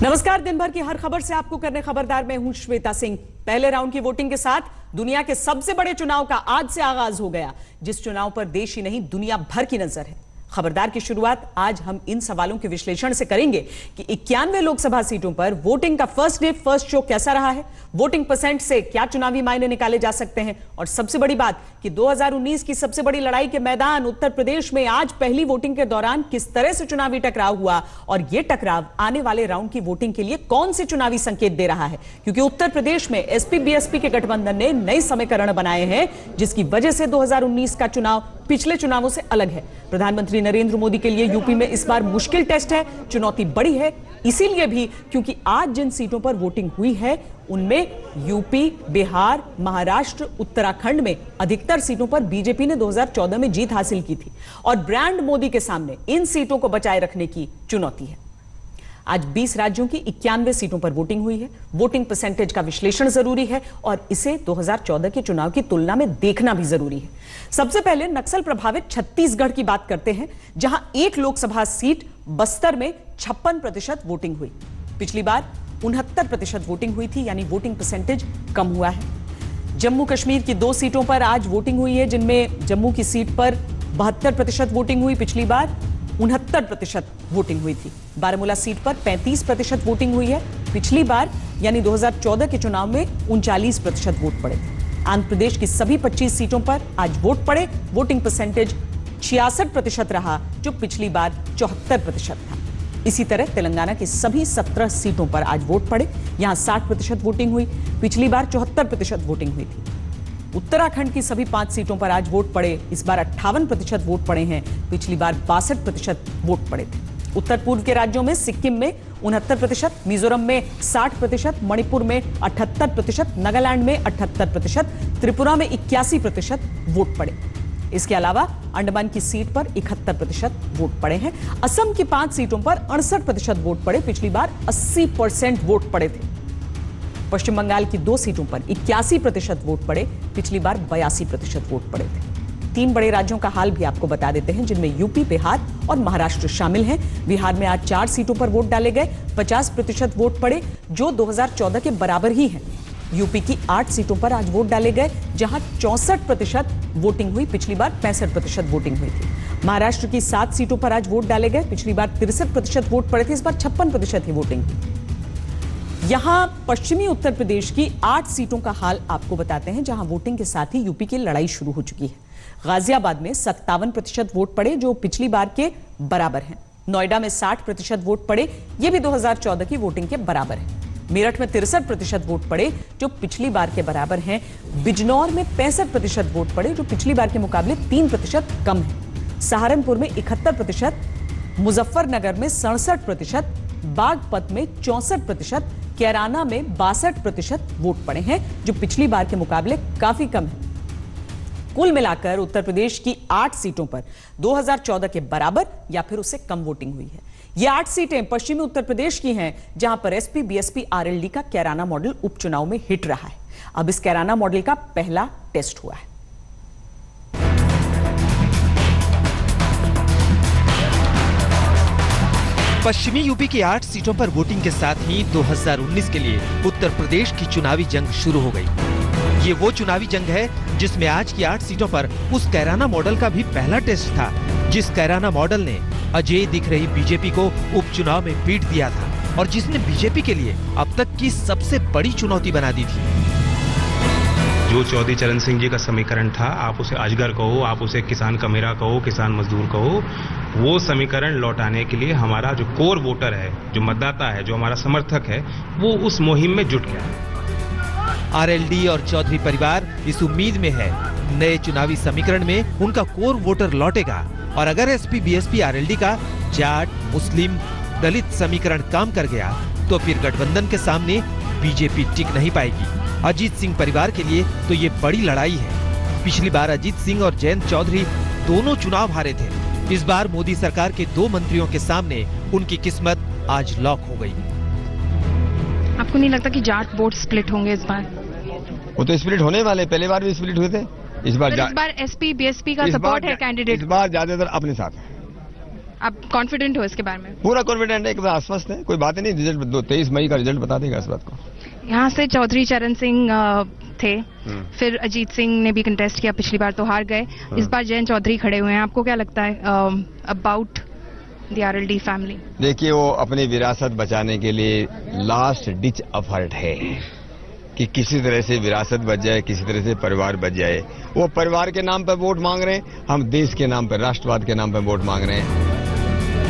नमस्कार। दिन भर की हर खबर से आपको करने खबरदार मैं हूं श्वेता सिंह। पहले राउंड की वोटिंग के साथ दुनिया के सबसे बड़े चुनाव का आज से आगाज हो गया, जिस चुनाव पर देश ही नहीं दुनिया भर की नजर है। खबरदार की शुरुआत आज हम इन सवालों के विश्लेषण से करेंगे कि 91 लोकसभा सीटों पर वोटिंग का फर्स्ट डे फर्स्ट शो कैसा रहा है, वोटिंग परसेंट से क्या चुनावी मायने निकाले जा सकते हैं, और सबसे बड़ी बात कि 2019 की सबसे बड़ी लड़ाई के मैदान उत्तर प्रदेश में आज पहली वोटिंग के दौरान किस तरह से चुनावी टकराव हुआ और यह टकराव आने वाले राउंड की वोटिंग के लिए कौन से चुनावी संकेत दे रहा है। क्योंकि उत्तर प्रदेश में एसपी बीएसपी के गठबंधन ने नए समीकरण बनाए हैं, जिसकी वजह से 2019 का चुनाव पिछले चुनावों से अलग है। प्रधानमंत्री नरेंद्र मोदी के लिए यूपी में इस बार मुश्किल टेस्ट है, चुनौती बड़ी है, इसीलिए भी क्योंकि आज जिन सीटों पर वोटिंग हुई है उनमें यूपी, बिहार, महाराष्ट्र, उत्तराखंड में अधिकतर सीटों पर बीजेपी ने 2014 में जीत हासिल की थी और ब्रांड मोदी के सामने इन सीटों को बचाए रखने की चुनौती है। आज 20 राज्यों की 91 सीटों पर वोटिंग हुई है। वोटिंग परसेंटेज का विश्लेषण जरूरी है और इसे 2014 के चुनाव की तुलना में देखना भी जरूरी है। सबसे पहले नक्सल प्रभावित छत्तीसगढ़ की बात करते हैं, जहां एक लोकसभा सीट बस्तर में 56% वोटिंग हुई। पिछली बार 69% वोटिंग हुई थी, यानी वोटिंग परसेंटेज कम हुआ है। जम्मू कश्मीर की 2 सीटों पर आज वोटिंग हुई है, जिनमें जम्मू की सीट पर 72% वोटिंग हुई, पिछली बार 69% वोटिंग हुई थी। बारामूला सीट पर 35% वोटिंग हुई है, पिछली बार यानी 2014 के चुनाव में 39% वोट पड़े थे। आंध्र प्रदेश की सभी 25 सीटों पर आज वोट पड़े, वोटिंग परसेंटेज 66% रहा, जो पिछली बार 74% था। इसी तरह तेलंगाना की सभी 17 सीटों पर आज वोट पड़े, यहां 60% वोटिंग हुई, पिछली बार 74% वोटिंग हुई थी। उत्तराखंड की सभी 5 सीटों पर आज वोट पड़े, इस बार 58% वोट पड़े हैं, पिछली बार 62% वोट पड़े थे। उत्तर पूर्व के राज्यों में सिक्किम में 69%, मिजोरम में 60%, मणिपुर में 78%, नागालैंड में 78%, त्रिपुरा में 81% वोट पड़े। इसके अलावा अंडमान की सीट पर 71% वोट पड़े हैं। असम की 5 सीटों पर 68% वोट पड़े, पिछली बार 80% वोट पड़े थे। पश्चिम बंगाल की 2 सीटों पर 81% वोट पड़े, पिछली बार 82% वोट पड़े थे। 3 बड़े राज्यों का हाल भी आपको बता देते हैं, जिनमें यूपी, बिहार और महाराष्ट्र शामिल हैं। बिहार में आज 4 सीटों पर वोट डाले गए, 50% वोट पड़े, जो 2014 के बराबर ही हैं। यूपी की 8 सीटों पर आज वोट डाले गए, जहां 64% वोटिंग हुई, पिछली बार 65% वोटिंग हुई थी। महाराष्ट्र की 7 सीटों पर आज वोट डाले गए, पिछली बार 63% वोट पड़े थे, इस बार 56% ही वोटिंग थी। यहां पश्चिमी उत्तर प्रदेश की 8 सीटों का हाल आपको बताते हैं, जहां वोटिंग के साथ ही यूपी की लड़ाई शुरू हो चुकी है। गाजियाबाद में 57% वोट पड़े, जो पिछली बार के बराबर हैं। नोएडा में 60% वोट पड़े, ये भी 2014 की वोटिंग के बराबर है। मेरठ में 63% वोट पड़े, जो पिछली बार के बराबर हैं। बिजनौर में 65% वोट पड़े, जो पिछली बार के मुकाबले 3% कम है। सहारनपुर में 71%, मुजफ्फरनगर में 67%, बागपत में 64%, कैराना में 62% वोट पड़े हैं, जो पिछली बार के मुकाबले काफी कम है। कुल मिलाकर उत्तर प्रदेश की 8 सीटों पर 2014 के बराबर या फिर उससे कम वोटिंग हुई है। ये 8 सीटें पश्चिमी उत्तर प्रदेश की हैं, जहां पर एसपी बीएसपी आरएलडी का कैराना मॉडल उपचुनाव में हिट रहा है। अब इस कैराना मॉडल का पहला टेस्ट हुआ है। पश्चिमी यूपी की 8 सीटों पर वोटिंग के साथ ही 2019 के लिए उत्तर प्रदेश की चुनावी जंग शुरू हो गई। ये वो चुनावी जंग है जिसमें आज की 8 सीटों पर उस कैराना मॉडल का भी पहला टेस्ट था, जिस कैराना मॉडल ने अजय दिख रही बीजेपी को उपचुनाव में पीट दिया था और जिसने बीजेपी के लिए अब तक की सबसे बड़ी चुनौती बना दी थी। जो चौधरी चरण सिंह जी का समीकरण था, आप उसे अजगर कहो, आप उसे किसान का मेरा कहो, किसान मजदूर कहो, वो समीकरण लौटाने के लिए हमारा जो कोर वोटर है, जो मतदाता है, जो हमारा समर्थक है, वो उस मुहिम में जुट गया। आरएलडी और चौधरी परिवार इस उम्मीद में है नए चुनावी समीकरण में उनका कोर वोटर लौटेगा और अगर एसपी बीएसपी आरएलडी का जाट, मुस्लिम, दलित समीकरण काम कर गया तो फिर गठबंधन के सामने बीजेपी टिक नहीं पाएगी। अजीत सिंह परिवार के लिए तो ये बड़ी लड़ाई है। पिछली बार अजीत सिंह और जयंत चौधरी दोनों चुनाव हारे थे। इस बार मोदी सरकार के 2 मंत्रियों के सामने उनकी किस्मत आज लॉक हो गई। आपको नहीं लगता कि जाट वोट स्प्लिट होंगे इस बार? वो तो स्प्लिट होने वाले, पहले बार भी स्प्लिट हुए थे। इस बार एसपी बीएसपी का सपोर्ट है कैंडिडेट? इस बार ज्यादातर अपने साथ है। आप कॉन्फिडेंट हो इसके बारे में? पूरा कॉन्फिडेंट है, एकदम आश्वस्त है, कोई बात ही नहीं। रिजल्ट 23 मई का रिजल्ट बता देगा इस बात को। यहाँ से चौधरी चरण सिंह थे, फिर अजीत सिंह ने भी कंटेस्ट किया, पिछली बार तो हार गए, इस बार जयंत चौधरी खड़े हुए हैं। आपको क्या लगता है अबाउट द आरएलडी फैमिली? देखिए, वो अपनी विरासत बचाने के लिए लास्ट डिच एफर्ट है कि किसी तरह से विरासत बच जाए, किसी तरह से परिवार बच जाए। वो परिवार के नाम पर वोट मांग रहे हैं, हम देश के नाम पर, राष्ट्रवाद के नाम पर वोट मांग रहे हैं।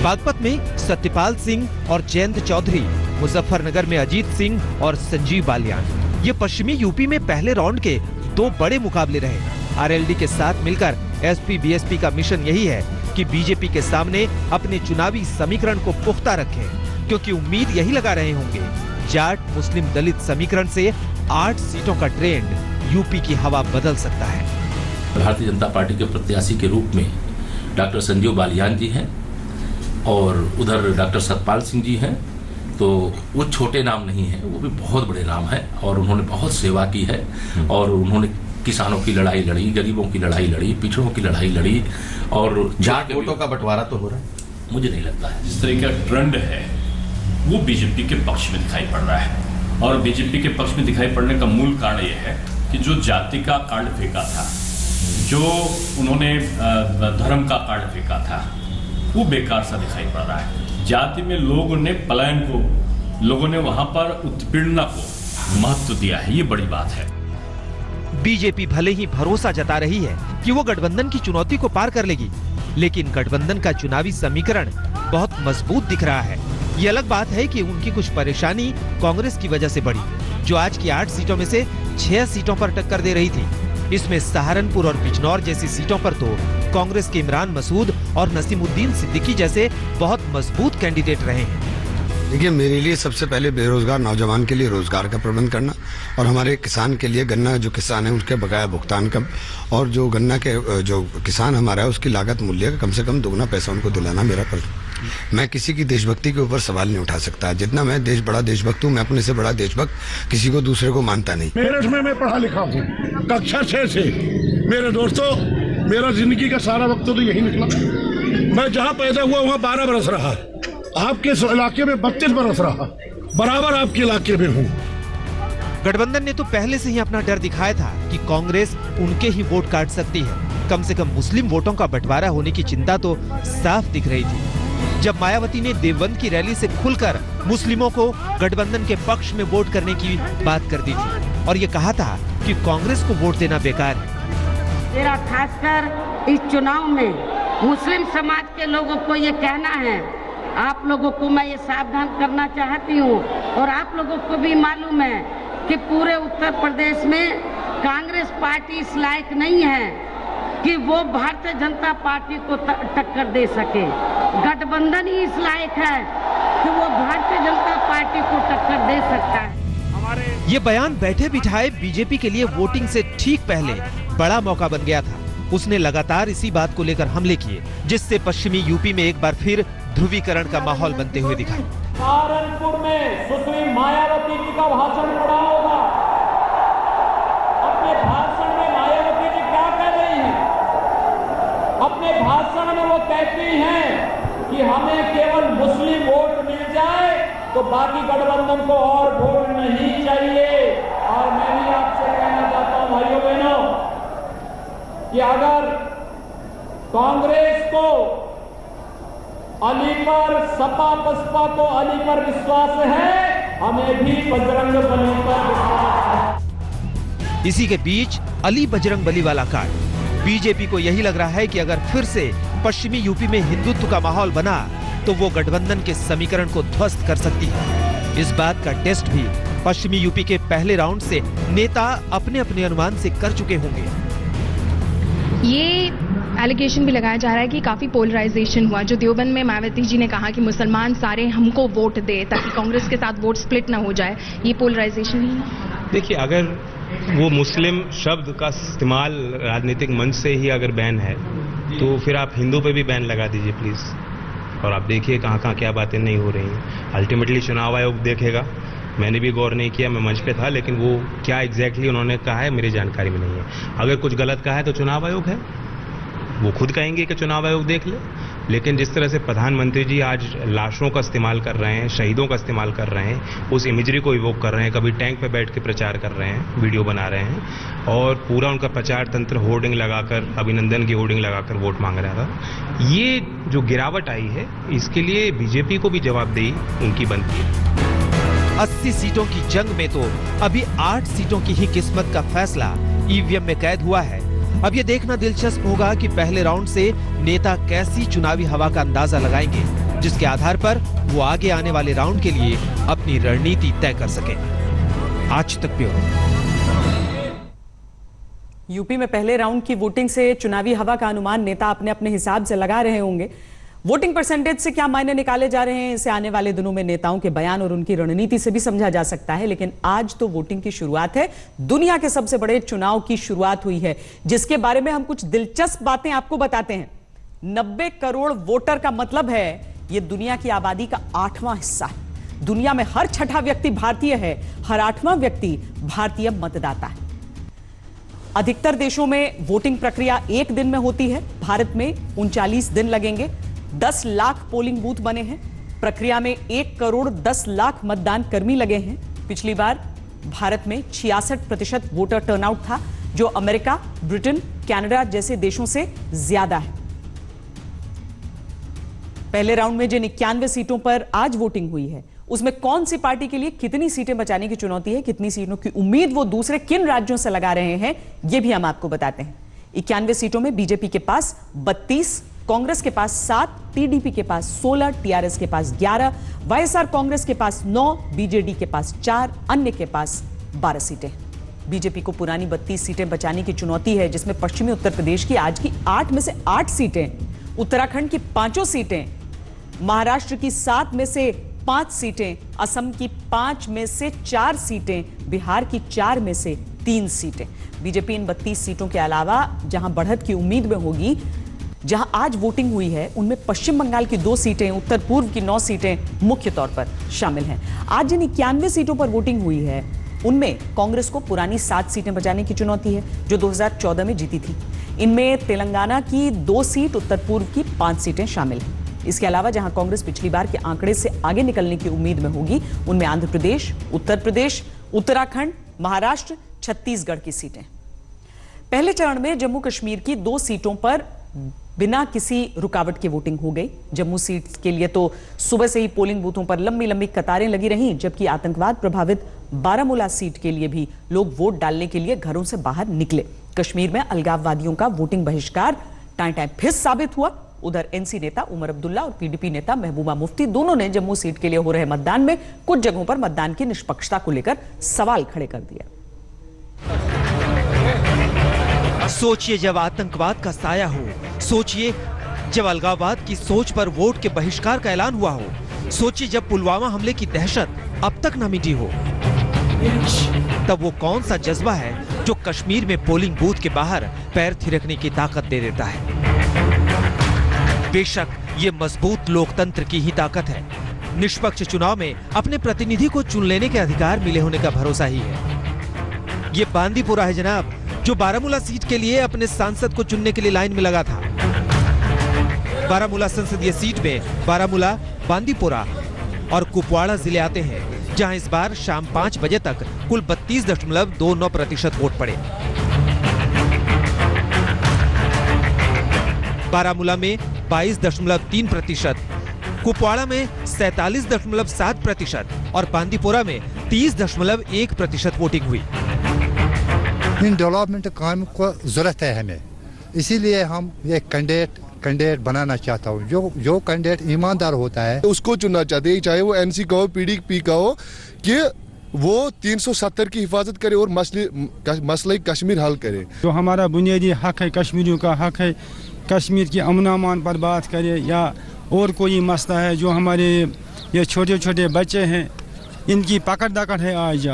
बागपत में सत्यपाल सिंह और जयंत चौधरी, मुजफ्फरनगर में अजीत सिंह और संजीव बालियान। ये पश्चिमी यूपी में पहले राउंड के 2 बड़े मुकाबले रहे। आरएलडी के साथ मिलकर एसपी बीएसपी का मिशन यही है कि बीजेपी के सामने अपने चुनावी समीकरण को पुख्ता रखें, क्योंकि उम्मीद यही लगा रहे होंगे जाट मुस्लिम दलित समीकरण से 8 सीटों का ट्रेंड यूपी की हवा बदल सकता है। भारतीय जनता पार्टी के प्रत्याशी के रूप में डॉक्टर संजीव बालियान जी हैं और उधर डॉक्टर सतपाल सिंह जी हैं। तो वो छोटे नाम नहीं है, वो भी बहुत बड़े नाम है और उन्होंने बहुत सेवा की है और उन्होंने किसानों की लड़ाई लड़ी, गरीबों की लड़ाई लड़ी, पिछड़ों की लड़ाई लड़ी और जाट वोटों का बंटवारा तो हो रहा है, मुझे नहीं लगता है। जिस तरह का ट्रेंड है वो बीजेपी के पक्ष में दिखाई पड़ रहा है और बीजेपी के पक्ष में दिखाई पड़ने का मूल कारण यह है कि जो जाति का कार्ड फेंका था, जो उन्होंने धर्म का कार्ड फेंका था, वो बेकार सा दिखाई पड़ रहा है। जाति में लोगों ने पलायन को, लोगों ने वहां पर उत्पीड़न को महत्व दिया है, ये बड़ी बात है। बीजेपी भले ही भरोसा जता रही है कि वो गठबंधन की चुनौती को पार कर लेगी, लेकिन गठबंधन का चुनावी समीकरण बहुत मजबूत दिख रहा है। ये अलग बात है कि उनकी कुछ परेशानी कांग्रेस की वजह से बढ़ी, जो आज की 8 सीटों में से 6 सीटों पर टक्कर दे रही थी। इसमें सहारनपुर और बिजनौर जैसी सीटों पर तो कांग्रेस के इमरान मसूद और नसीमुद्दीन सिद्दीकी जैसे बहुत मजबूत कैंडिडेट रहे हैं। देखिए, मेरे लिए सबसे पहले बेरोजगार नौजवान के लिए रोजगार का प्रबंध करना और हमारे किसान के लिए गन्ना, जो किसान है उसके बकाया भुगतान का, और जो गन्ना के जो किसान हमारा है उसकी लागत मूल्य का कम से कम 2 पैसा उनको दिलाना मेरा मैं किसी की देशभक्ति के ऊपर सवाल नहीं उठा सकता। जितना मैं बड़ा देशभक्त हूँ, मैं अपने से बड़ा देशभक्त किसी को दूसरे को मानता नहीं। मेरठ में मैं पढ़ा लिखा हूँ, कक्षा 6 से। मेरे दोस्तों, मेरा जिंदगी का सारा वक्त तो यही निकला। मैं जहाँ पैदा हुआ वहाँ 12 बरस रहा, आपके इलाके में 32 बरस रहा, बराबर आपके इलाके में हूँ। गठबंधन ने तो पहले से ही अपना डर दिखाया था कि कांग्रेस उनके ही वोट काट सकती है। कम से कम मुस्लिम वोटों का बंटवारा होने की चिंता तो साफ दिख रही थी। जब मायावती ने देवबंद की रैली से खुलकर मुस्लिमों को गठबंधन के पक्ष में वोट करने की बात कर दी थी और ये कहा था कि कांग्रेस को वोट देना बेकार है। मेरा खासकर इस चुनाव में मुस्लिम समाज के लोगों को ये कहना है, आप लोगों को मैं ये सावधान करना चाहती हूँ और आप लोगों को भी मालूम है कि पूरे उत्तर प्रदेश में कांग्रेस पार्टी इस लायक नहीं है कि वो भारतीय जनता पार्टी को टक्कर दे सके। गठबंधन ही इस लायक है कि वो भारतीय जनता पार्टी को टक्कर दे सकता है। ये बयान बैठे बिठाए बीजेपी के लिए वोटिंग से ठीक पहले बड़ा मौका बन गया था। उसने लगातार इसी बात को लेकर हमले किए, जिससे पश्चिमी यूपी में एक बार फिर ध्रुवीकरण का माहौल बनते हुए दिखा। सहारनपुर में सुश्री मायावती जी का भाषण पढ़ा होगा। अपने भाषण में मायावती जी क्या कह रही हैं? अपने भाषण में वो कहती हैं कि हमें केवल मुस्लिम वोट मिल जाए तो बाकी गठबंधन को और वोट नहीं चाहिए। और मैं भी आपसे कहना चाहता हूं भाइयों बहनों कि अगर कांग्रेस को अली पर, सपा बसपा को अली पर विश्वास है, हमें भी बजरंग बली पर विश्वास है। इसी के बीच अली बजरंग बली वाला कार्ड बीजेपी को यही लग रहा है कि अगर फिर से पश्चिमी यूपी में हिंदुत्व का माहौल बना तो वो गठबंधन के समीकरण को ध्वस्त कर सकती है। इस बात का टेस्ट भी पश्चिमी यूपी के पहले राउंड से नेता अपने अपने अनुमान से कर चुके होंगे। ये एलिगेशन भी लगाया जा रहा है कि काफी पोलराइजेशन हुआ। जो देवबंद में मायावती जी ने कहा कि मुसलमान सारे हमको वोट दे ताकि कांग्रेस के साथ वोट स्प्लिट ना हो जाए, ये पोलराइजेशन नहीं है। देखिए, अगर वो मुस्लिम शब्द का इस्तेमाल राजनीतिक मंच से ही अगर बैन है तो फिर आप हिंदू पे भी बैन लगा दीजिए प्लीज। और आप देखिए कहाँ कहाँ क्या बातें नहीं हो रही हैं। अल्टीमेटली चुनाव आयोग देखेगा। मैंने भी गौर नहीं किया, मैं मंच पे था, लेकिन वो क्या एग्जैक्टली उन्होंने कहा है मेरी जानकारी में नहीं है। अगर कुछ गलत कहा है तो चुनाव आयोग है, वो खुद कहेंगे कि चुनाव आयोग देख ले। लेकिन जिस तरह से प्रधानमंत्री जी आज लाशों का इस्तेमाल कर रहे हैं, शहीदों का इस्तेमाल कर रहे हैं, उस इमेजरी को इवोक कर रहे हैं, कभी टैंक पे बैठ के प्रचार कर रहे हैं, वीडियो बना रहे हैं और पूरा उनका प्रचार तंत्र होर्डिंग लगाकर, अभिनंदन की होर्डिंग लगाकर वोट मांग रहा था। ये जो गिरावट आई है, इसके लिए बीजेपी को भी जवाबदेही उनकी बनती है। 80 सीटों की जंग में तो अभी 8 सीटों की ही किस्मत का फैसला ईवीएम में कैद हुआ है। अब ये देखना दिलचस्प होगा कि पहले राउंड से नेता कैसी चुनावी हवा का अंदाजा लगाएंगे, जिसके आधार पर वो आगे आने वाले राउंड के लिए अपनी रणनीति तय कर सके। आज तक ब्यूरो। यूपी में पहले राउंड की वोटिंग से चुनावी हवा का अनुमान नेता अपने अपने हिसाब से लगा रहे होंगे। वोटिंग परसेंटेज से क्या मायने निकाले जा रहे हैं, इसे आने वाले दिनों में नेताओं के बयान और उनकी रणनीति से भी समझा जा सकता है। लेकिन आज तो वोटिंग की शुरुआत है, दुनिया के सबसे बड़े चुनाव की शुरुआत हुई है, जिसके बारे में हम कुछ दिलचस्प बातें आपको बताते हैं। 90 करोड़ वोटर का मतलब है यह दुनिया की आबादी का 8वां हिस्सा है। दुनिया में हर 6ठा व्यक्ति भारतीय है, हर 8वां व्यक्ति भारतीय मतदाता है। अधिकतर देशों में वोटिंग प्रक्रिया एक दिन में होती है, भारत में 39 दिन लगेंगे। 10 लाख पोलिंग बूथ बने हैं। प्रक्रिया में 1 करोड़ 10 लाख मतदान कर्मी लगे हैं। पिछली बार भारत में 66% वोटर टर्नआउट था, जो अमेरिका, ब्रिटेन, कनाडा जैसे देशों से ज्यादा है। पहले राउंड में जिन 91 सीटों पर आज वोटिंग हुई है, उसमें कौन सी पार्टी के लिए कितनी सीटें बचाने की चुनौती है, कितनी सीटों की उम्मीद वो दूसरे किन राज्यों से लगा रहे हैं, यह भी हम आपको बताते हैं। 91 सीटों में बीजेपी के पास 32, कांग्रेस के पास 7, टीडीपी के पास 16, टीआरएस के पास 11, वाईएसआर कांग्रेस के पास 9, बीजेडी के पास 4, अन्य के पास 12 सीटें। बीजेपी को पुरानी 32 सीटें बचाने की चुनौती है, जिसमें पश्चिमी उत्तर प्रदेश की आज की 8 में से 8 सीटें, उत्तराखंड की 5 सीटें, महाराष्ट्र की 7 में से 5 सीटें, असम की 5 में से 4 सीटें, बिहार की 4 में से 3 सीटें। बीजेपी इन 32 सीटों के अलावा जहां बढ़त की उम्मीद में होगी, जहां आज वोटिंग हुई है, उनमें पश्चिम बंगाल की 2 सीटें, उत्तर पूर्व की 9 सीटें मुख्य तौर पर शामिल हैं। आज जिन 91 सीटों पर वोटिंग हुई है, उनमें कांग्रेस को पुरानी 7 सीटें बचाने की चुनौती है, जो 2014 में जीती थी। इनमें तेलंगाना की 2 सीट, उत्तर पूर्व की 5 सीटें शामिल हैं। इसके अलावा जहां कांग्रेस पिछली बार के आंकड़े से आगे निकलने की उम्मीद में होगी, उनमें आंध्र प्रदेश, उत्तर प्रदेश, उत्तराखंड, महाराष्ट्र, छत्तीसगढ़ की सीटें। पहले चरण में जम्मू कश्मीर की 2 सीटों पर बिना किसी रुकावट के वोटिंग हो गई। जम्मू सीट के लिए तो सुबह से ही पोलिंग बूथों पर लंबी लंबी कतारें लगी रहीं, जबकि आतंकवाद प्रभावित बारामूला सीट के लिए भी लोग वोट डालने के लिए घरों से बाहर निकले। कश्मीर में अलगाववादियों का वोटिंग बहिष्कार टाइम फिर साबित हुआ। उधर एनसी नेता उमर अब्दुल्ला और पीडीपी नेता महबूबा मुफ्ती दोनों ने जम्मू सीट के लिए हो रहे मतदान में कुछ जगहों पर मतदान की निष्पक्षता को लेकर सवाल खड़े कर दिया। सोचिए जब आतंकवाद का साया हो, सोचिए जब अलगाववाद की सोच पर वोट के बहिष्कार का ऐलान हुआ हो, सोचिए जब पुलवामा हमले की दहशत अब तक न मिटी हो, तब वो कौन सा जज्बा है जो कश्मीर में पोलिंग बूथ के बाहर पैर थिरकने की ताकत दे देता है। बेशक ये मजबूत लोकतंत्र की ही ताकत है। निष्पक्ष चुनाव में अपने प्रतिनिधि को चुन लेने के अधिकार मिले होने का भरोसा ही है। ये बांदीपुरा है जनाब, जो बारामूला सीट के लिए अपने सांसद को चुनने के लिए लाइन में लगा था। बारामूला संसदीय सीट में बारामूला, बांदीपुरा और कुपवाड़ा जिले आते हैं, जहां इस बार शाम 5 बजे तक कुल 32.29% वोट पड़े। बारामूला में 22.3%, कुपवाड़ा में 47.7% और बांदीपुरा में 30.1% वोटिंग हुई। इन डेवलपमेंट काम को जरूरत है हमें, इसीलिए हम ये कैंडिडेट बनाना चाहता हूँ। जो कैंडिडेट ईमानदार होता है उसको चुनना चाहते हैं, चाहे वो एनसी का हो, पीडीपी का हो, कि वो 370 की हिफाजत करे और मसले कश्मीर हल करे। जो हमारा बुनियादी हक है, कश्मीरियों का हक है, कश्मीर की अमन अमान पर बात करे या और कोई मसला है, जो हमारे ये छोटे छोटे बच्चे हैं, इनकी पकड़ दकड़ है आज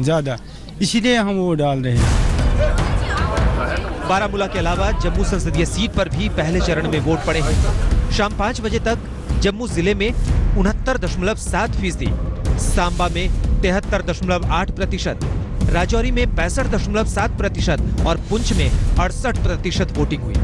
ज़्यादा, इसीलिए हम वो डाल रहे हैं। बारामूला के अलावा जम्मू संसदीय सीट पर भी पहले चरण में वोट पड़े हैं। शाम 5 बजे तक जम्मू जिले में 69.7%, सांबा में 73.8%, राजौरी में 65.7% और पुंछ में 68% वोटिंग हुई।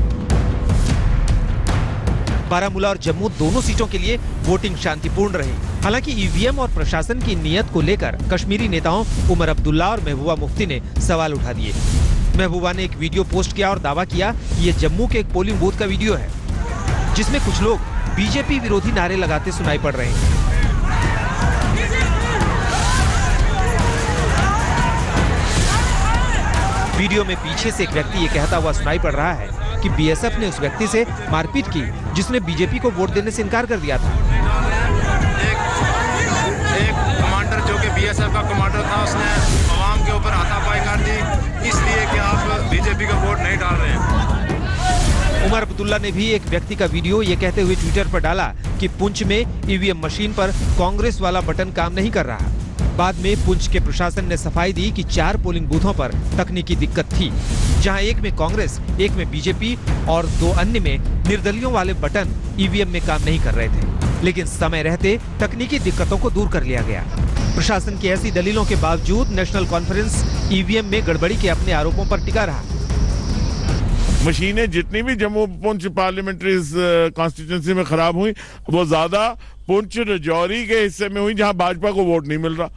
बारामूला और जम्मू दोनों सीटों के लिए वोटिंग शांतिपूर्ण रही। हालांकि ईवीएम और प्रशासन की नीयत को लेकर कश्मीरी नेताओं उमर अब्दुल्ला और महबूबा मुफ्ती ने सवाल उठा दिए। महबूबा ने एक वीडियो पोस्ट किया और दावा किया कि ये जम्मू के एक पोलिंग बूथ का वीडियो है, जिसमें कुछ लोग बीजेपी विरोधी नारे लगाते सुनाई पड़ रहे हैं। वीडियो में पीछे से एक व्यक्ति ये कहता हुआ सुनाई पड़ रहा है कि बीएसएफ ने उस व्यक्ति से मारपीट की जिसने बीजेपी को वोट देने से इनकार कर दिया था। एक कमांडर जो कि बीएसएफ का कमांडर था, उसने आवाम के ऊपर हाथापाई कर दी इसलिए कि आप बीजेपी का वोट नहीं डाल रहे हैं। उमर अब्दुल्ला ने भी एक व्यक्ति का वीडियो ये कहते हुए ट्विटर पर डाला कि पुंछ में ईवीएम मशीन पर कांग्रेस वाला बटन काम नहीं कर रहा। बाद में पुंछ के प्रशासन ने सफाई दी कि 4 पोलिंग बूथों पर तकनीकी दिक्कत थी, जहां एक में कांग्रेस, एक में बीजेपी और 2 अन्य में निर्दलियों वाले बटन ईवीएम में काम नहीं कर रहे थे। लेकिन समय रहते तकनीकी दिक्कतों को दूर कर लिया गया। प्रशासन की ऐसी दलीलों के बावजूद नेशनल कॉन्फ्रेंस ईवीएम में गड़बड़ी के अपने आरोपों पर टिका रहा। मशीनें जितनी भी जम्मू पुंछ पार्लियामेंट्री कॉन्स्टिट्यूंसी में खराब हुई, वो ज्यादा पुंछ राजौरी के हिस्से में हुई जहां भाजपा को वोट नहीं मिल रहा,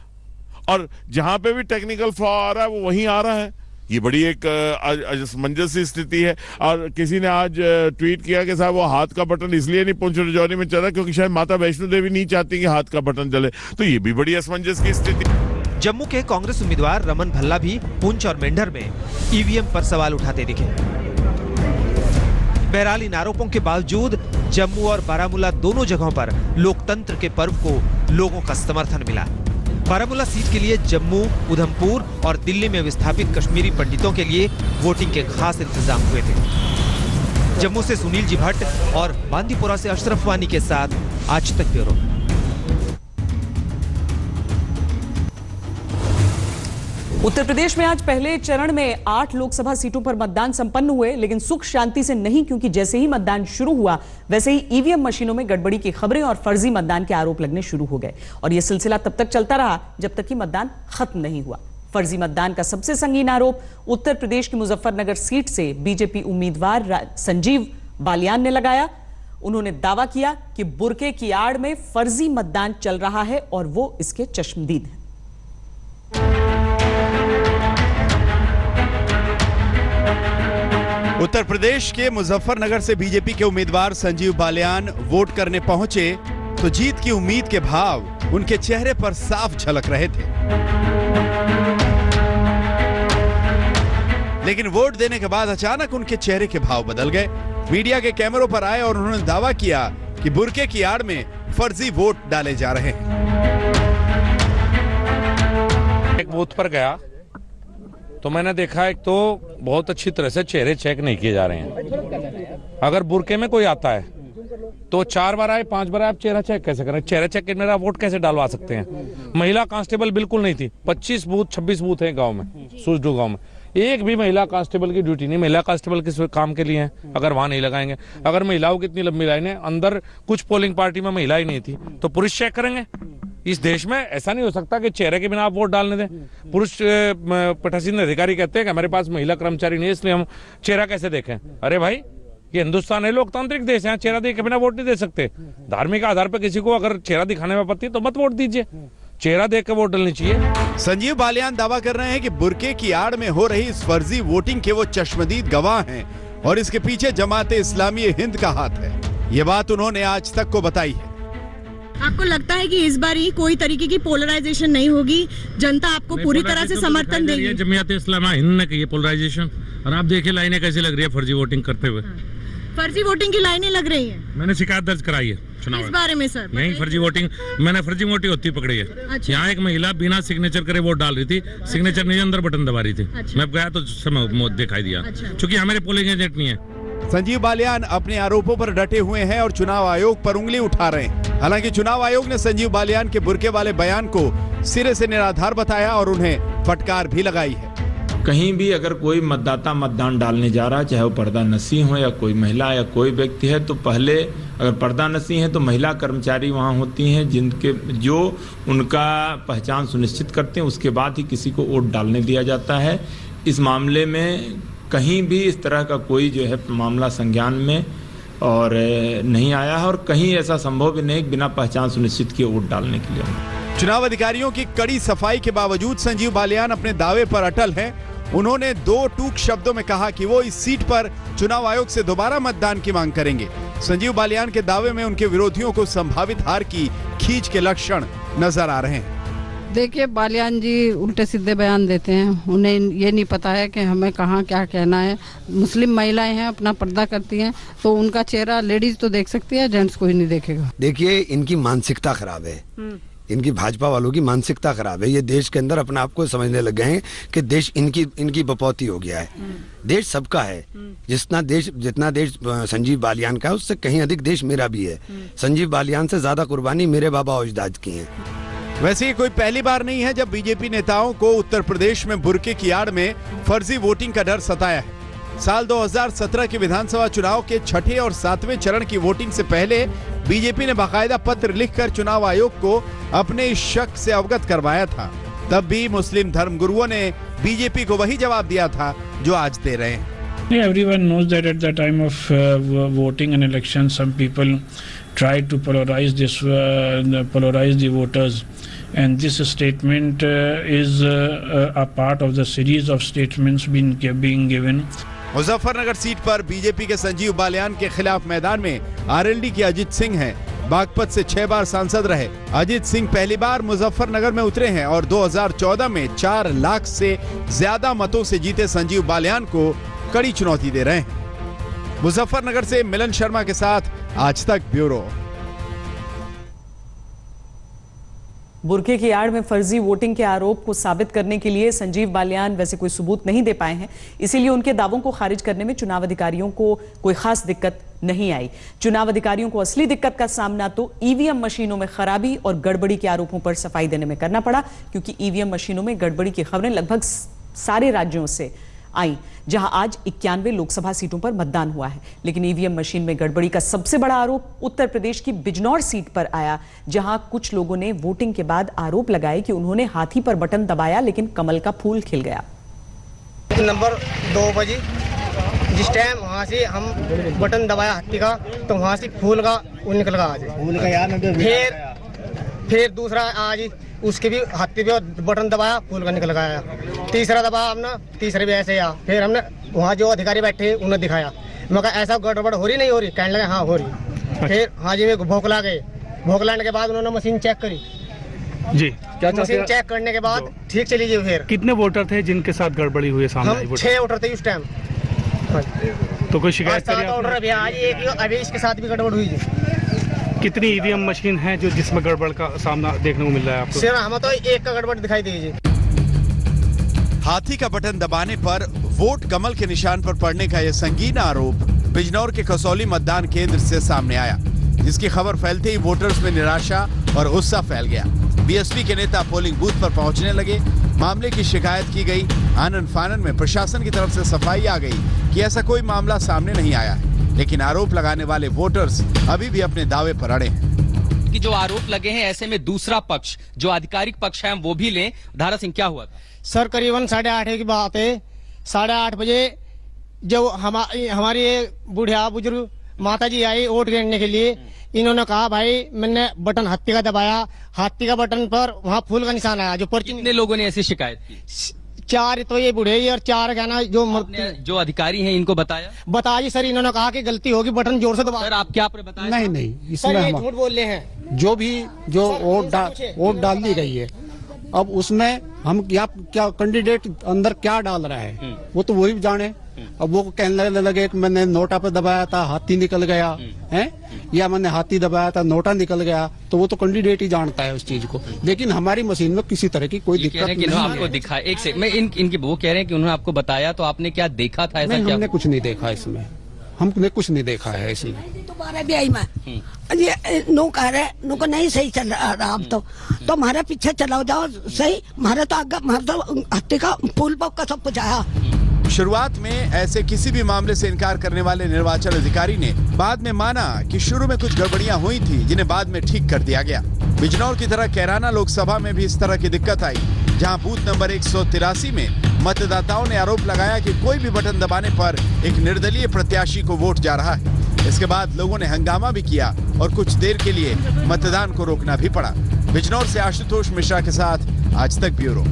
और जहां पे भी टेक्निकल फ्लॉ आ रहा है वो वहीं आ रहा है। ये बड़ी एक असमंजस स्थिति है। और किसी ने आज ट्वीट किया कि साहब वो हाथ का बटन इसलिए नहीं पुंछ राजौरी में चला क्योंकि शायद माता वैष्णो देवी नहीं चाहती कि हाथ का बटन जले, तो ये भी बड़ी असमंजस की स्थिति। जम्मू के कांग्रेस उम्मीदवार रमन भल्ला भी पुंछ और मेंढर में ईवीएम पर सवाल उठाते दिखे। बहरहाल इन आरोपों के बावजूद जम्मू और बारामूला दोनों जगहों पर लोकतंत्र के पर्व को लोगों का समर्थन मिला। बारामूला सीट के लिए जम्मू, उधमपुर और दिल्ली में विस्थापित कश्मीरी पंडितों के लिए वोटिंग के खास इंतजाम हुए थे। जम्मू से सुनील जी भट्ट और बांदीपुरा से अशरफ वानी के साथ आज तक ब्यूरो। उत्तर प्रदेश में आज पहले चरण में 8 लोकसभा सीटों पर मतदान संपन्न हुए, लेकिन सुख शांति से नहीं, क्योंकि जैसे ही मतदान शुरू हुआ वैसे ही ईवीएम मशीनों में गड़बड़ी की खबरें और फर्जी मतदान के आरोप लगने शुरू हो गए। और यह सिलसिला तब तक चलता रहा जब तक कि मतदान खत्म नहीं हुआ। फर्जी मतदान का सबसे संगीन आरोप उत्तर प्रदेश की मुजफ्फरनगर सीट से बीजेपी उम्मीदवार संजीव बालियान ने लगाया। उन्होंने दावा किया कि बुरके की आड़ में फर्जी मतदान चल रहा है और वो इसके चश्मदीद हैं। उत्तर प्रदेश के मुजफ्फरनगर से बीजेपी के उम्मीदवार संजीव बालियान वोट करने पहुंचे तो जीत की उम्मीद के भाव उनके चेहरे पर साफ झलक रहे थे। लेकिन वोट देने के बाद अचानक उनके चेहरे के भाव बदल गए। मीडिया के कैमरों पर आए और उन्होंने दावा किया कि बुरके की आड़ में फर्जी वोट डाले जा रहे हैं। एक बूथ पर गया तो मैंने देखा एक तो बहुत अच्छी तरह से चेहरे चेक नहीं किए जा रहे हैं। अगर बुरके में कोई आता है तो 4 बार आए 5 बार आए, आप चेहरा चेक कैसे करें? चेहरा चेक के मेरा वोट कैसे डालवा सकते हैं? महिला कांस्टेबल बिल्कुल नहीं थी। 25 बूथ 26 बूथ हैं गांव में, सूजडू गांव में, एक भी महिला कांस्टेबल की ड्यूटी नहीं। महिला कांस्टेबल किस काम के लिए है अगर वहां नहीं लगाएंगे? अगर महिलाओं की इतनी लंबी लाइन है, अंदर कुछ पोलिंग पार्टी में महिला ही नहीं थी, तो पुरुष चेक करेंगे? इस देश में ऐसा नहीं हो सकता कि चेहरे के बिना आप वोट डालने दें। पुरुष पीठासीन अधिकारी कहते हैं कि हमारे पास महिला कर्मचारी नहीं है इसलिए हम चेहरा कैसे देखें? अरे भाई, ये हिंदुस्तान है, लोकतांत्रिक देश है, चेहरा देख के बिना वोट नहीं दे सकते। धार्मिक आधार पर किसी को अगर चेहरा दिखाने में आपत्ति है तो मत वोट दीजिए, चेहरा देख के वोट डालनी चाहिए। संजीव बालियान दावा कर रहे हैं कि बुरके की आड़ में हो रही इस फर्जी वोटिंग के वो चश्मदीद गवाह हैं और इसके पीछे जमात इस्लामी हिंद का हाथ है। ये बात उन्होंने आज तक को बताई है। आपको लगता है कि इस बार ही कोई तरीके की पोलराइजेशन नहीं होगी? जनता आपको पूरी तरह से समर्थन देगी? जमात इस्लामी हिंद ने की पोलराइजेशन, और आप देखिए लाइनें कैसी लग रही है फर्जी वोटिंग करते हुए। फर्जी वोटिंग की लाइनें लग रही हैं। मैंने शिकायत दर्ज कराई है चुनाव इस बारे में सर। यही फर्जी वोटिंग मैंने फर्जी वोटिंग होती पकड़ी है। अच्छा। यहाँ एक महिला बिना सिग्नेचर करे वोट डाल रही थी, सिग्नेचर नहीं, अंदर बटन दबा रही थी। अच्छा। मैं गया तो समय दिखाई दिया। अच्छा। चूंकि हमारे पोलिंग एजेंट नहीं है। संजीव बालियान अपने आरोपों पर डटे हुए हैं और चुनाव आयोग पर उंगली उठा रहे हैं। हालांकि चुनाव आयोग ने संजीव बालियान के बुरके वाले बयान को सिरे से निराधार बताया और उन्हें फटकार भी लगाई है। कहीं भी अगर कोई मतदाता मतदान डालने जा रहा है, चाहे वो पर्दा नसी हो या कोई महिला या कोई व्यक्ति है, तो पहले अगर पर्दा नसी है तो महिला कर्मचारी वहां होती हैं जो उनका पहचान सुनिश्चित करते हैं, उसके बाद ही किसी को वोट डालने दिया जाता है। इस मामले में कहीं भी इस तरह का कोई जो है मामला संज्ञान में और नहीं आया है, और कहीं ऐसा संभव भी नहीं बिना पहचान सुनिश्चित किए वोट डालने के लिए। चुनाव अधिकारियों की कड़ी सफाई के बावजूद संजीव बालियान अपने दावे पर अटल हैं। उन्होंने 2 टूक शब्दों में कहा कि वो इस सीट पर चुनाव आयोग से दोबारा मतदान की मांग करेंगे। संजीव बालियान के दावे में उनके विरोधियों को संभावित हार की खींच के लक्षण नजर आ रहे हैं। देखिए, बालियान जी उल्टे सीधे बयान देते हैं, उन्हें ये नहीं पता है कि हमें कहाँ क्या कहना है। मुस्लिम महिलाएं हैं, अपना पर्दा करती हैं, तो उनका चेहरा लेडीज तो देख सकती है, जेंट्स कोई नहीं देखेगा। देखिए, इनकी मानसिकता खराब है, इनकी भाजपा वालों की मानसिकता खराब है। ये देश के अंदर अपने आप को समझने लग गए हैं कि देश इनकी बपौती हो गया है। देश सबका है, जितना देश संजीव बालियान का है उससे कहीं अधिक देश मेरा भी है। संजीव बालियान से ज्यादा कुर्बानी मेरे बाबा और अजदाद की है। वैसे ये कोई पहली बार नहीं है जब बीजेपी नेताओं को उत्तर प्रदेश में बुर्के की आड़ में फर्जी वोटिंग का डर सताया है। साल 2017 के विधानसभा चुनाव के 6ठे और 7वें चरण की वोटिंग से पहले बीजेपी ने बाकायदा पत्र लिखकर चुनाव आयोग को अपने इस शक से अवगत करवाया था। तब भी मुस्लिम धर्मगुरुओं ने बीजेपी को वही जवाब दिया था जो आज दे रहे हैं। Everyone knows that at the time of voting and elections, some people tried to polarize the voters, and this statement is a part of the series of statements being given. Muzaffarnagar seat पर BJP के संजीव बालियान के खिलाफ मैदान में RLD के अजीत सिंह हैं। बागपत से 6 बार सांसद रहे अजीत सिंह पहली बार मुजफ्फरनगर में उतरे हैं और 2014 में 4 लाख से ज्यादा मतों से जीते संजीव बालियान को कड़ी चुनौती दे रहे हैं। मुजफ्फरनगर से मिलन शर्मा के साथ आज तक ब्यूरो। बुर्के की आड़ में फर्जी वोटिंग के आरोप को साबित करने के लिए संजीव बालियान वैसे कोई सबूत नहीं दे पाए हैं, इसीलिए उनके दावों को खारिज करने में चुनाव अधिकारियों को कोई खास दिक्कत नहीं आई। चुनाव अधिकारियों को असली दिक्कत का सामना तो ईवीएम मशीनों में खराबी और गड़बड़ी के आरोपों पर सफाई देने में करना पड़ा, क्योंकि ईवीएम मशीनों में गड़बड़ी की खबरें लगभग सारे राज्यों से आई, जहां आज 91 लोकसभा सीटों पर मतदान हुआ है। लेकिन ईवीएम मशीन में गड़बड़ी का सबसे बड़ा आरोप उत्तर प्रदेश की बिजनौर सीट पर आया, जहां कुछ लोगों ने वोटिंग के बाद आरोप लगाए कि उन्होंने हाथी पर बटन दबाया लेकिन कमल का फूल खिल गया। नंबर 2 बजे जिस टाइम वहां से हम बटन दबाया हाथी का, तो वहां से फूल का वो निकल गया आज। फिर दूसरा आज उसके भी हाथी पे बटन दबाया, फूल का निकल गया। तीसरा दबाया हमने, तीसरे भी ऐसे आया। फिर हमने वहाँ जो अधिकारी बैठे उन्हें दिखाया, मैं कहा ऐसा गड़बड़ हो रही नहीं हो रही, कहने लगे हाँ हो रही। फिर हाँ जी में भोकला गए, भोकलाने के बाद उन्होंने मशीन चेक करी जी। क्या मशीन चेक करने के बाद ठीक चली जी। फिर कितने वोटर थे जिनके साथ गड़बड़ी हुई सामने? हम 6 वोटर थे उस टाइम। तो कोई शिकायत ऑर्डर अभी आज एक अभी इसके साथ भी गड़बड़ हुई जी। कितनी ईवीएम मशीन है जो जिसमें गड़बड़ का सामना देखने को मिल रहा है आपको? सिर्फ हमें तो एक का गड़बड़ दिखाई दीजिए। हाथी का बटन दबाने पर वोट कमल के निशान पर पड़ने का यह संगीन आरोप बिजनौर के कसौली मतदान केंद्र से सामने आया, जिसकी खबर फैलते ही वोटर्स में निराशा और गुस्सा फैल गया। बीएसपी के नेता पोलिंग बूथ पर पहुंचने लगे, मामले की शिकायत की गई। आनन फानन में प्रशासन की तरफ से सफाई आ गई कि ऐसा कोई मामला सामने नहीं आया है, लेकिन आरोप लगाने वाले वोटर्स अभी भी अपने दावे पर अड़े हैं कि जो आरोप लगे हैं, ऐसे में दूसरा पक्ष जो आधिकारिक पक्ष है वो भी लें। धारा सिंह, क्या हुआ? सर करीबन 8:30 की बात है। 8:30 बजे जब हमारी बुढ़िया बुजुर्ग माता जी आई वोट गिरने के लिए, इन्होंने कहा भाई मैंने बटन हाथी का दबाया, हाथी का बटन पर वहाँ फूल का निशान आया। जो पर्ची कितने लोगों ने ऐसी शिकायत की? 4 तो ये बुढ़े और 4 कहना जो अधिकारी हैं इनको बताया जी। सर इन्होंने कहा कि गलती होगी, बटन जोर से दबा। सर आप क्या बताया? नहीं, इसमें हम झूठ बोल रहे हैं। जो वोट डाल दी गई है, अब उसमें हम क्या कैंडिडेट अंदर क्या डाल रहा है वो तो वही जाने। अब वो कहने लगे कि मैंने नोटा पे दबाया था हाथी निकल गया है, या मैंने हाथी दबाया था नोटा निकल गया, तो वो तो कैंडिडेट ही जानता है उस चीज को। लेकिन हमारी मशीन में किसी तरह की कोई दिक्कत नहीं है। आपको दिखाया एक से मैं इनकी वो कह रहे हैं कि उन्होंने आपको बताया, तो आपने क्या देखा था? ऐसा क्या? हमने कुछ नहीं देखा इसमें, हमने कुछ नहीं देखा है इसमें। दोबारा भी आई मैं ये नो कह रहे नो को नहीं सही चल रहा अब तो हमारे पीछे चलाओ जाओ सही। हमारे तो आगे हमारे तो हत्ती का फूल पक का सब कुछ आया। शुरुआत में ऐसे किसी भी मामले से इनकार करने वाले निर्वाचन अधिकारी ने बाद में माना कि शुरू में कुछ गड़बड़ियां हुई थी, जिन्हें बाद में ठीक कर दिया गया। बिजनौर की तरह कैराना लोकसभा में भी इस तरह की दिक्कत आई, जहां बूथ नंबर 183 में मतदाताओं ने आरोप लगाया कि कोई भी बटन दबाने पर एक निर्दलीय प्रत्याशी को वोट जा रहा है। इसके बाद लोगों ने हंगामा भी किया और कुछ देर के लिए मतदान को रोकना भी पड़ा। बिजनौर से आशुतोष मिश्रा के साथ आज तक ब्यूरो।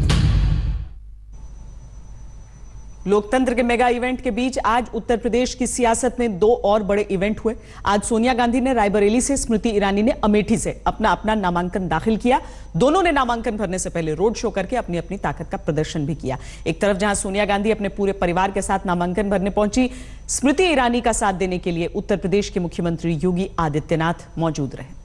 लोकतंत्र के मेगा इवेंट के बीच आज उत्तर प्रदेश की सियासत में दो और बड़े इवेंट हुए। आज सोनिया गांधी ने रायबरेली से, स्मृति ईरानी ने अमेठी से अपना नामांकन दाखिल किया। दोनों ने नामांकन भरने से पहले रोड शो करके अपनी अपनी ताकत का प्रदर्शन भी किया। एक तरफ जहां सोनिया गांधी अपने पूरे परिवार के साथ नामांकन भरने पहुंची, स्मृति ईरानी का साथ देने के लिए उत्तर प्रदेश के मुख्यमंत्री योगी आदित्यनाथ मौजूद रहे।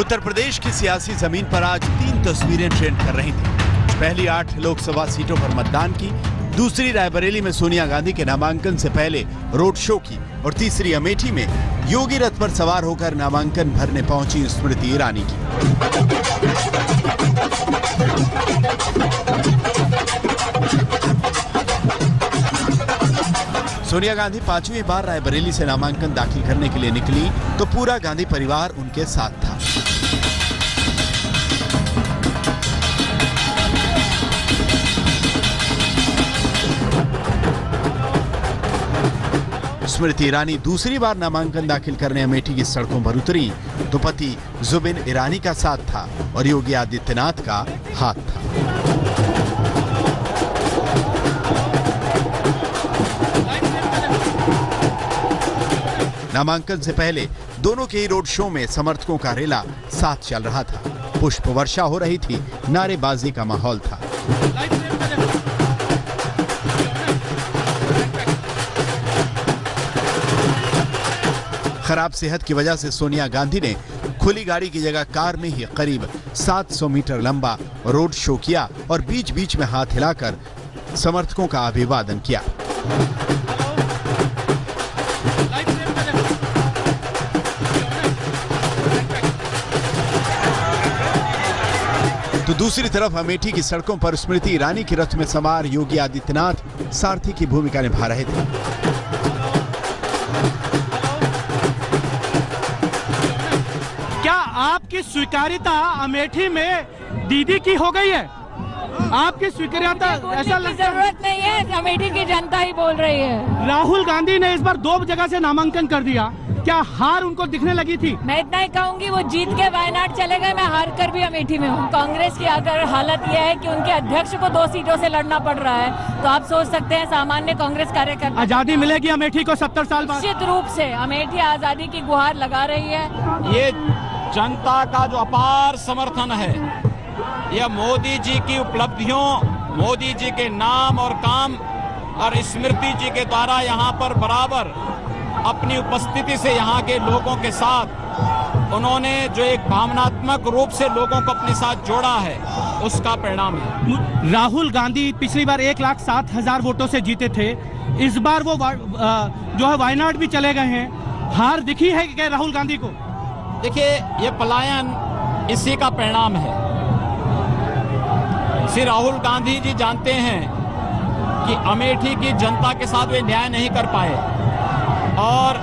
उत्तर प्रदेश की सियासी जमीन पर आज 3 तस्वीरें ट्रेंड कर रही थी। पहली 8 लोकसभा सीटों पर मतदान की, दूसरी रायबरेली में सोनिया गांधी के नामांकन से पहले रोड शो की और तीसरी अमेठी में योगी रथ पर सवार होकर नामांकन भरने पहुंची स्मृति ईरानी की। सोनिया गांधी 5वीं बार रायबरेली से नामांकन दाखिल करने के लिए निकली तो पूरा गांधी परिवार उनके साथ था। स्मृति ईरानी दूसरी बार नामांकन दाखिल करने अमेठी की सड़कों पर उतरी तो पति जुबिन ईरानी का साथ था और योगी आदित्यनाथ का हाथ था। नामांकन से पहले दोनों के ही रोड शो में समर्थकों का रेला साथ चल रहा था। पुष्प वर्षा हो रही थी, नारेबाजी का माहौल था। खराब सेहत की वजह से सोनिया गांधी ने खुली गाड़ी की जगह कार में ही करीब 700 मीटर लंबा रोड शो किया और बीच बीच में हाथ हिलाकर समर्थकों का अभिवादन किया। तो दूसरी तरफ अमेठी की सड़कों पर स्मृति ईरानी की रथ में सवार योगी आदित्यनाथ सारथी की भूमिका निभा रहे थे। आपकी स्वीकार्यता अमेठी में दीदी की हो गई है? आपकी स्वीकार्यता ऐसा जरूरत नहीं है, अमेठी की जनता ही बोल रही है। राहुल गांधी ने इस बार 2 जगह से नामांकन कर दिया, क्या हार उनको दिखने लगी थी? मैं इतना ही कहूंगी, वो जीत के वायनाड चले गए, मैं हार कर भी अमेठी में हूँ। कांग्रेस की अगर हालत यह है कि उनके अध्यक्ष को 2 सीटों से लड़ना पड़ रहा है, तो आप सोच सकते हैं सामान्य कांग्रेस कार्यकर्ता। आजादी मिलेगी अमेठी को 70 साल बाद? निश्चित रूप से अमेठी आजादी की गुहार लगा रही है। ये जनता का जो अपार समर्थन है, यह मोदी जी की उपलब्धियों, मोदी जी के नाम और काम और स्मृति जी के द्वारा यहाँ पर बराबर अपनी उपस्थिति से यहाँ के लोगों के साथ उन्होंने जो एक भावनात्मक रूप से लोगों को अपने साथ जोड़ा है, उसका परिणाम है। राहुल गांधी पिछली बार 1,07,000 वोटों से जीते थे, इस बार वो जो है वायनाड भी चले गए हैं। हार दिखी है क्या राहुल गांधी को? देखिए, ये पलायन इसी का परिणाम है। श्री राहुल गांधी जी जानते हैं कि अमेठी की जनता के साथ वे न्याय नहीं कर पाए और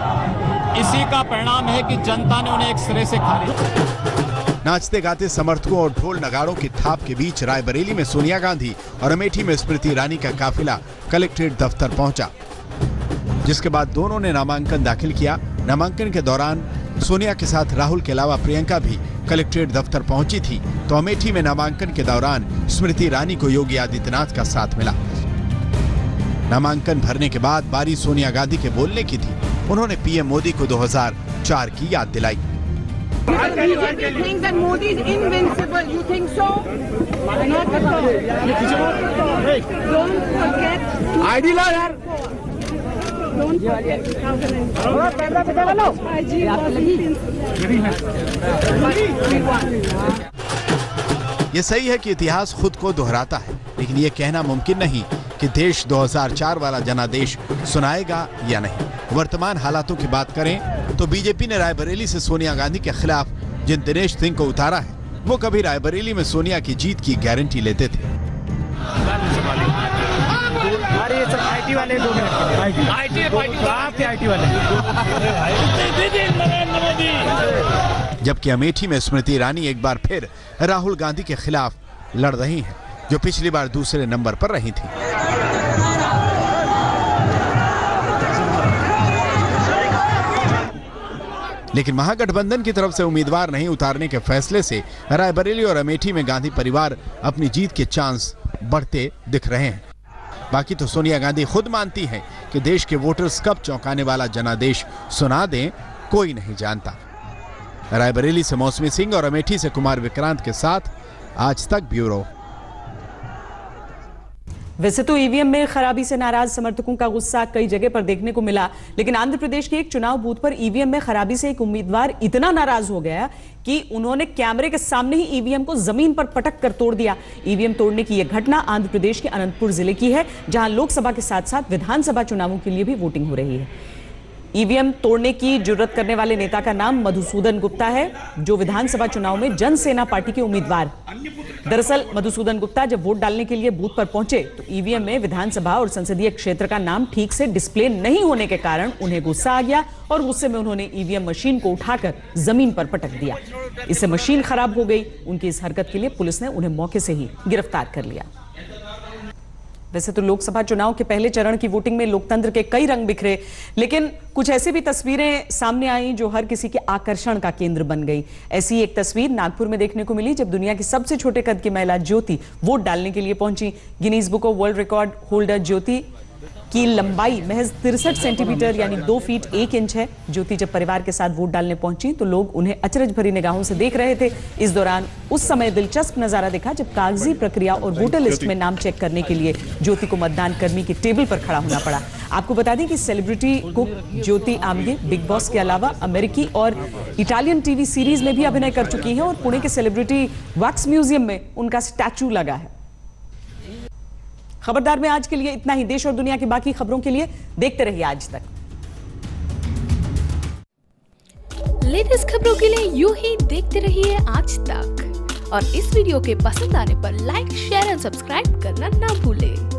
इसी का परिणाम है कि जनता ने उन्हें एक सिरे से खारिज। नाचते गाते समर्थकों और ढोल नगाड़ों की थाप के बीच रायबरेली में सोनिया गांधी और अमेठी में स्मृति ईरानी का काफिला कलेक्ट्रेट दफ्तर पहुंचा, जिसके बाद दोनों ने नामांकन दाखिल किया। नामांकन के दौरान सोनिया के साथ राहुल के अलावा प्रियंका भी कलेक्ट्रेट दफ्तर पहुंची थी, तो अमेठी में नामांकन के दौरान स्मृति ईरानी को योगी आदित्यनाथ का साथ मिला। नामांकन भरने के बाद बारी सोनिया गांधी के बोलने की थी। उन्होंने पीएम मोदी को 2004 की याद दिलाई। ये सही है कि इतिहास खुद को दोहराता है, लेकिन ये कहना मुमकिन नहीं कि देश 2004 वाला जनादेश सुनाएगा या नहीं। वर्तमान हालातों की बात करें तो बीजेपी ने रायबरेली से सोनिया गांधी के खिलाफ जिन दिनेश सिंह को उतारा है, वो कभी रायबरेली में सोनिया की जीत की गारंटी लेते थे। जबकि अमेठी में स्मृति ईरानी एक बार फिर राहुल गांधी के खिलाफ लड़ रही हैं, जो पिछली बार दूसरे नंबर पर रही थी। लेकिन महागठबंधन की तरफ से उम्मीदवार नहीं उतारने के फैसले से रायबरेली और अमेठी में गांधी परिवार अपनी जीत के चांस बढ़ते दिख रहे हैं। बाकी तो सोनिया गांधी खुद मानती हैं कि देश के वोटर्स कब चौंकाने वाला जनादेश सुना दें, कोई नहीं जानता। रायबरेली से मौसमी सिंह और अमेठी से कुमार विक्रांत के साथ आज तक ब्यूरो। वैसे तो ईवीएम में खराबी से नाराज समर्थकों का गुस्सा कई जगह पर देखने को मिला, लेकिन आंध्र प्रदेश के एक चुनाव बूथ पर ईवीएम में खराबी से एक उम्मीदवार इतना नाराज हो गया कि उन्होंने कैमरे के सामने ही ईवीएम को जमीन पर पटक कर तोड़ दिया। ईवीएम तोड़ने की यह घटना आंध्र प्रदेश के अनंतपुर जिले की है, जहां लोकसभा के साथ साथ विधानसभा चुनावों के लिए भी वोटिंग हो रही है। ईवीएम तोड़ने की जुर्रत करने वाले नेता का नाम मधुसूदन गुप्ता है, जो विधानसभा चुनाव में जनसेना पार्टी के उम्मीदवार। दरअसल मधुसूदन गुप्ता जब वोट डालने के लिए बूथ पर पहुंचे तो ईवीएम में विधानसभा और संसदीय क्षेत्र का नाम ठीक से डिस्प्ले नहीं होने के कारण उन्हें गुस्सा आ गया और गुस्से में उन्होंने ईवीएम मशीन को उठाकर जमीन पर पटक दिया। इससे मशीन खराब हो गई। उनकी इस हरकत के लिए पुलिस ने उन्हें मौके से ही गिरफ्तार कर लिया। वैसे तो लोकसभा चुनाव के पहले चरण की वोटिंग में लोकतंत्र के कई रंग बिखरे, लेकिन कुछ ऐसी भी तस्वीरें सामने आई जो हर किसी के आकर्षण का केंद्र बन गई। ऐसी एक तस्वीर नागपुर में देखने को मिली जब दुनिया की सबसे छोटे कद की महिला ज्योति वोट डालने के लिए पहुंची। Guinness book of world record holder Jyoti की लंबाई महज 63 सेंटीमीटर यानी 2 फीट 1 इंच है। ज्योति जब परिवार के साथ वोट डालने पहुंची तो लोग उन्हें अचरज भरी निगाहों से देख रहे थे। इस दौरान उस समय दिलचस्प नजारा देखा जब कागजी प्रक्रिया और वोटर लिस्ट में नाम चेक करने के लिए ज्योति को मतदान कर्मी की टेबल पर खड़ा होना पड़ा। आपको बता दें कि सेलिब्रिटी कुक ज्योति आमगे बिग बॉस के अलावा अमेरिकी और इटालियन टीवी सीरीज में भी अभिनय कर चुकी हैं और पुणे के सेलिब्रिटी वैक्स म्यूजियम में उनका स्टैचू लगा है। खबरदार में आज के लिए इतना ही। देश और दुनिया की बाकी खबरों के लिए देखते रहिए आज तक। लेटेस्ट खबरों के लिए यूं ही देखते रहिए आज तक और इस वीडियो के पसंद आने पर लाइक, शेयर एंड सब्सक्राइब करना ना भूलें।